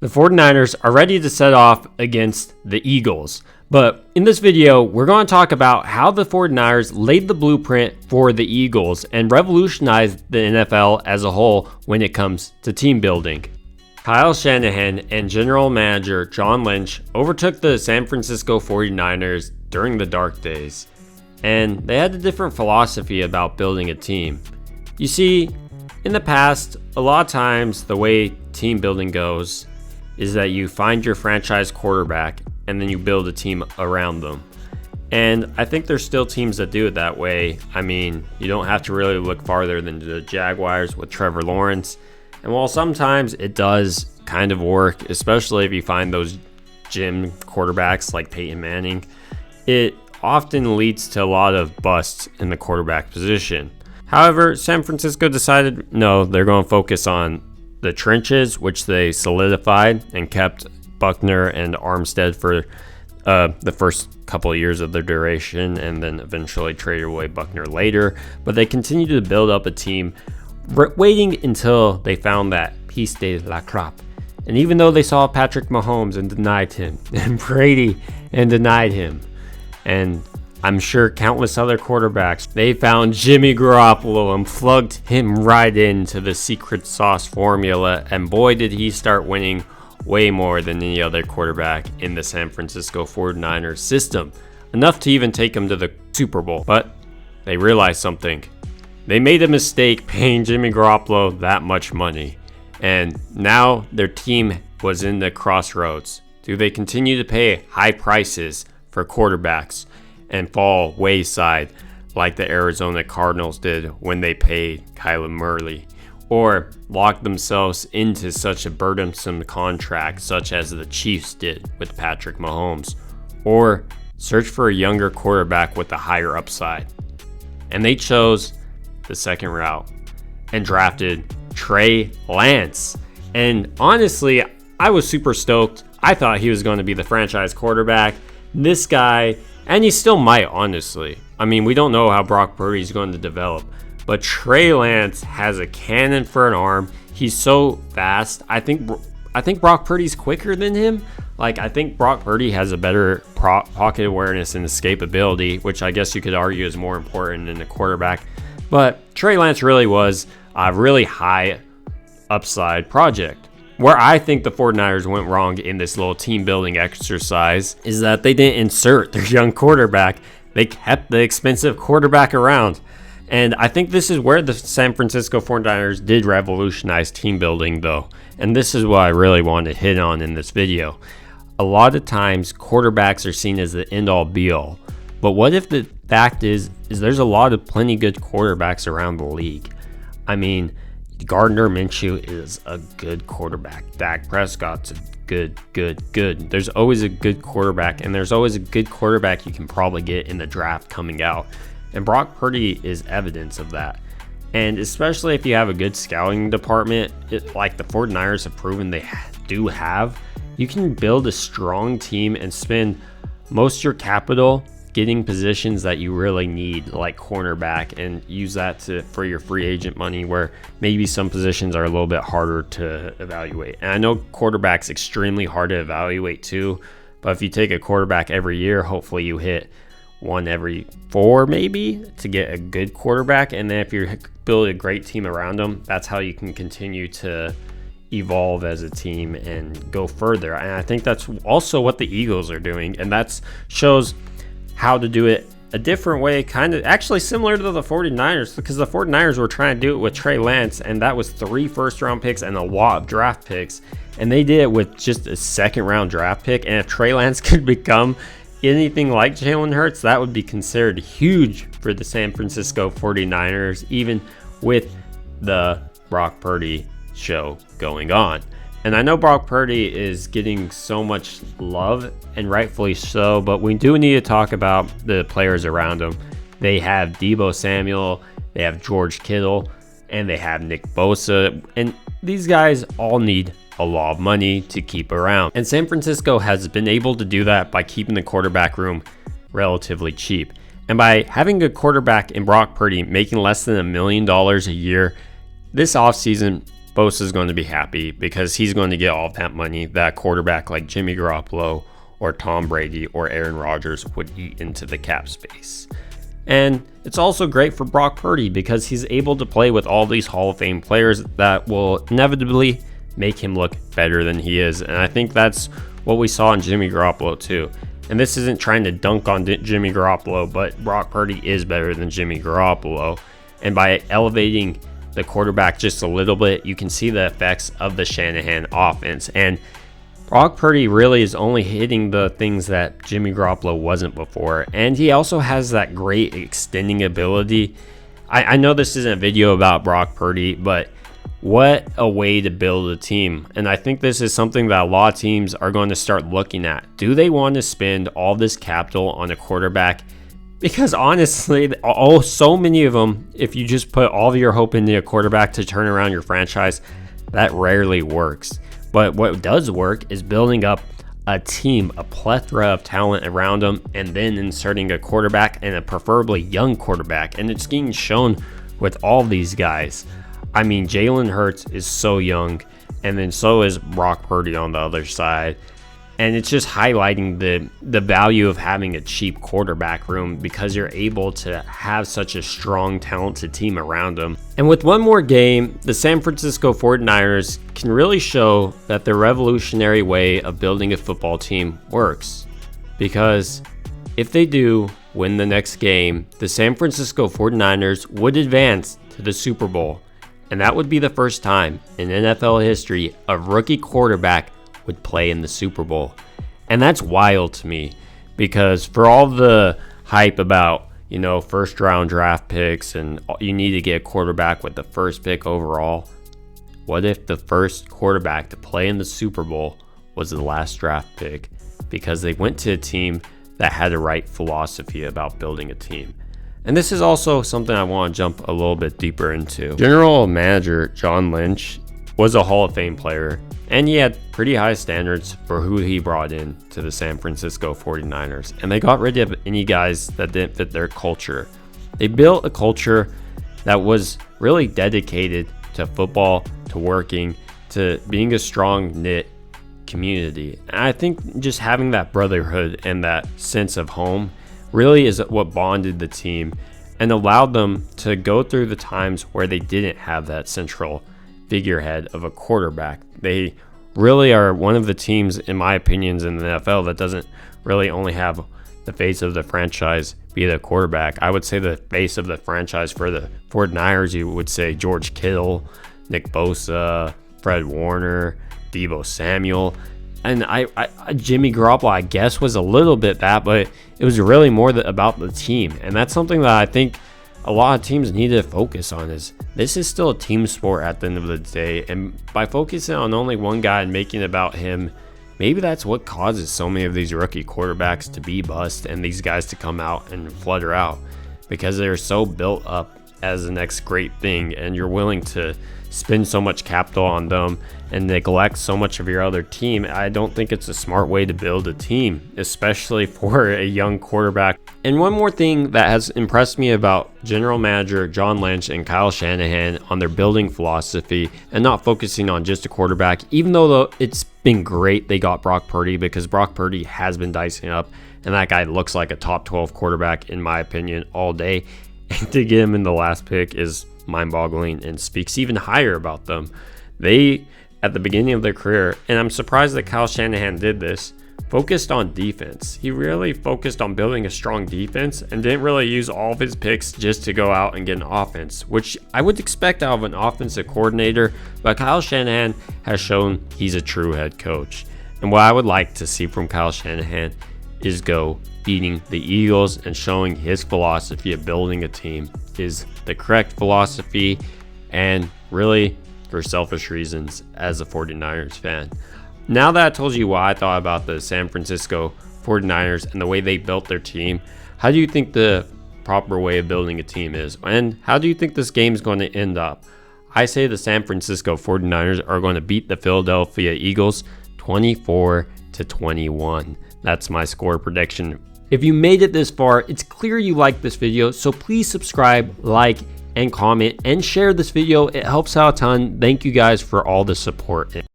The 49ers are ready to set off against the Eagles. But in this video, we're going to talk about how the 49ers laid the blueprint for the Eagles and revolutionized the NFL as a whole when it comes to team building. Kyle Shanahan and general manager John Lynch overtook the San Francisco 49ers during the dark days, and they had a different philosophy about building a team. You see, in the past, a lot of times the way team building goes is that you find your franchise quarterback and then you build a team around them. And I think there's still teams that do it that way. I mean, you don't have to really look farther than the Jaguars with Trevor Lawrence. And while sometimes it does kind of work, especially if you find those gym quarterbacks like Peyton Manning, it often leads to a lot of busts in the quarterback position. However, San Francisco decided no, they're going to focus on the trenches, which they solidified and kept Buckner and Armstead for the first couple of years of their duration, and then eventually traded away Buckner later. But they continued to build up a team, waiting until they found that piece de la crop. And even though they saw Patrick Mahomes and denied him, and Brady and denied him, and I'm sure countless other quarterbacks, they found Jimmy Garoppolo and plugged him right into the secret sauce formula, and boy did he start winning way more than any other quarterback in the San Francisco 49ers system, enough to even take him to the Super Bowl. But they realized something. They made a mistake paying Jimmy Garoppolo that much money, and now their team was in the crossroads. Do they continue to pay high prices for quarterbacks and fall wayside like the Arizona Cardinals did when they paid Kyler Murray, or lock themselves into such a burdensome contract such as the Chiefs did with Patrick Mahomes, or search for a younger quarterback with a higher upside? And they chose the second route and drafted Trey Lance. And honestly, I was super stoked. I thought he was going to be the franchise quarterback. This guy, and he still might, honestly. I mean, we don't know how Brock Purdy is going to develop, but Trey Lance has a cannon for an arm. He's so fast. I think Brock Purdy's quicker than him. I think Brock Purdy has a better pocket awareness and escapability, which I guess you could argue is more important than the quarterback. But Trey Lance really was a really high upside project. Where I think the 49ers went wrong in this little team building exercise is that they didn't insert their young quarterback. They kept the expensive quarterback around. And I think this is where the San Francisco 49ers did revolutionize team building, though. And this is what I really want to hit on in this video. A lot of times quarterbacks are seen as the end all be all. But what if the fact is there's a lot of plenty good quarterbacks around the league? I mean, Gardner Minshew is a good quarterback. Dak Prescott's a good. There's always a good quarterback, and there's always a good quarterback you can probably get in the draft coming out. And Brock Purdy is evidence of that. And especially if you have a good scouting department, like the 49ers have proven they do have, you can build a strong team and spend most of your capital getting positions that you really need, like cornerback, and use that for your free agent money, where maybe some positions are a little bit harder to evaluate. And I know quarterback's extremely hard to evaluate too, but if you take a quarterback every year, hopefully you hit one every 4 maybe to get a good quarterback. And then if you build a great team around them, that's how you can continue to evolve as a team and go further. And I think that's also what the Eagles are doing, and that shows how to do it a different way, kind of actually similar to the 49ers, because the 49ers were trying to do it with Trey Lance, and that was 3 first-round picks and a lot of draft picks, and they did it with just a second-round draft pick. And if Trey Lance could become anything like Jalen Hurts, that would be considered huge for the San Francisco 49ers, even with the Brock Purdy show going on. And I know Brock Purdy is getting so much love, and rightfully so, but we do need to talk about the players around him. They have Deebo Samuel, they have George Kittle, and they have Nick Bosa. And these guys all need a lot of money to keep around. And San Francisco has been able to do that by keeping the quarterback room relatively cheap. And by having a quarterback in Brock Purdy making less than $1 million a year, this offseason, Bosa is going to be happy because he's going to get all that money that quarterback like Jimmy Garoppolo or Tom Brady or Aaron Rodgers would eat into the cap space. And it's also great for Brock Purdy because he's able to play with all these Hall of Fame players that will inevitably make him look better than he is. And I think that's what we saw in Jimmy Garoppolo too. And this isn't trying to dunk on Jimmy Garoppolo, but Brock Purdy is better than Jimmy Garoppolo. And by elevating the quarterback just a little bit, you can see the effects of the Shanahan offense. And Brock Purdy really is only hitting the things that Jimmy Garoppolo wasn't before. And he also has that great extending ability. I know this isn't a video about Brock Purdy, but what a way to build a team. And I think this is something that a lot of teams are going to start looking at. Do they want to spend all this capital on a quarterback? Because honestly, so many of them, if you just put all of your hope into a quarterback to turn around your franchise, that rarely works. But what does work is building up a team, a plethora of talent around them, and then inserting a quarterback, and a preferably young quarterback. And it's getting shown with all these guys. I mean, Jalen Hurts is so young, and then so is Brock Purdy on the other side. And it's just highlighting the value of having a cheap quarterback room because you're able to have such a strong, talented team around them. And with one more game, the San Francisco 49ers can really show that the revolutionary way of building a football team works. Because if they do win the next game, the San Francisco 49ers would advance to the Super Bowl. And that would be the first time in NFL history a rookie quarterback would play in the Super Bowl. And that's wild to me because for all the hype about, first round draft picks and you need to get a quarterback with the first pick overall, what if the first quarterback to play in the Super Bowl was the last draft pick because they went to a team that had the right philosophy about building a team? And this is also something I want to jump a little bit deeper into. General Manager John Lynch was a Hall of Fame player, and he had pretty high standards for who he brought in to the San Francisco 49ers. And they got rid of any guys that didn't fit their culture. They built a culture that was really dedicated to football, to working, to being a strong knit community. And I think just having that brotherhood and that sense of home really is what bonded the team and allowed them to go through the times where they didn't have that central figurehead of a quarterback. They really are one of the teams, in my opinions, in the NFL that doesn't really only have the face of the franchise be the quarterback. I would say the face of the franchise for the 49ers, you would say George Kittle, Nick Bosa, Fred Warner, Deebo Samuel. And Jimmy Garoppolo, I guess, was a little bit that, but it was really more about the team. And that's something that I think a lot of teams need to focus on. Is this is still a team sport at the end of the day, and by focusing on only one guy and making it about him, maybe that's what causes so many of these rookie quarterbacks to be bust and these guys to come out and flutter out, because they're so built up as the next great thing, and you're willing to spend so much capital on them and neglect so much of your other team. I don't think it's a smart way to build a team, especially for a young quarterback. And one more thing that has impressed me about General Manager John Lynch and Kyle Shanahan on their building philosophy and not focusing on just a quarterback, even though it's been great they got Brock Purdy, because Brock Purdy has been dicing up and that guy looks like a top 12 quarterback in my opinion all day. And to get him in the last pick is mind-boggling and speaks even higher about them. They, at the beginning of their career, and I'm surprised that Kyle Shanahan did this, focused on defense. He really focused on building a strong defense and didn't really use all of his picks just to go out and get an offense, which I would expect out of an offensive coordinator, but Kyle Shanahan has shown he's a true head coach. And what I would like to see from Kyle Shanahan is go beating the Eagles and showing his philosophy of building a team is the correct philosophy, and really for selfish reasons as a 49ers fan. Now that I told you what I thought about the San Francisco 49ers and the way they built their team, how do you think the proper way of building a team is? And how do you think this game is going to end up? I say the San Francisco 49ers are going to beat the Philadelphia Eagles 24-21. That's my score prediction. If you made it this far, it's clear you liked this video, so please subscribe, like, and comment and share this video. It helps out a ton. Thank you guys for all the support.